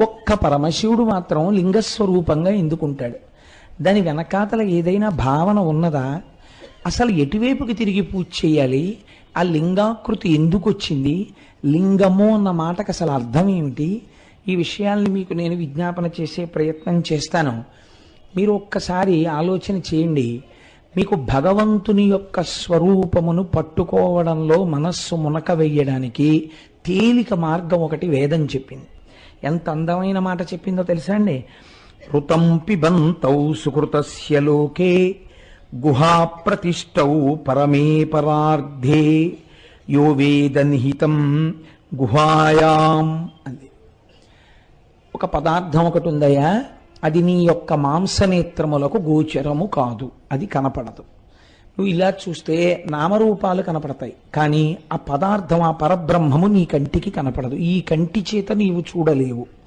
ఒక్క పరమశివుడు మాత్రం లింగస్వరూపంగా ఎందుకుంటాడు? దాని వెనకాతల ఏదైనా భావన ఉన్నదా? అసలు ఎటువైపుకి తిరిగి పూజ చేయాలి? ఆ లింగాకృతి ఎందుకు వచ్చింది? లింగము అన్న మాటకు అసలు అర్థం ఏమిటి? ఈ విషయాల్ని మీకు నేను విజ్ఞాపన చేసే ప్రయత్నం చేస్తాను. మీరు ఒక్కసారి ఆలోచన చేయండి. మీకు భగవంతుని యొక్క స్వరూపమును పట్టుకోవడంలో మనస్సు మునక వేయడానికి తేలిక మార్గం ఒకటి వేదం చెప్పింది. ఎంత అందమైన మాట చెప్పిందో తెలుసా అండి? ఋతం పిబంతౌ సుకృతస్య లోకే గుహాప్రతిష్టౌ పరమే పరార్ధే యో వేద నిహితం గుహాయాం అంది. ఒక పదార్థం ఒకటి ఉందయ్యా, అది నీ యొక్క మాంసనేత్రములకు గోచరము కాదు, అది కనపడదు. నువ్వు ఇలా చూస్తే నామరూపాలు కనపడతాయి, కానీ ఆ పదార్థం, ఆ పరబ్రహ్మము నీ కంటికి కనపడదు. ఈ కంటి చేత నీవు చూడలేవు.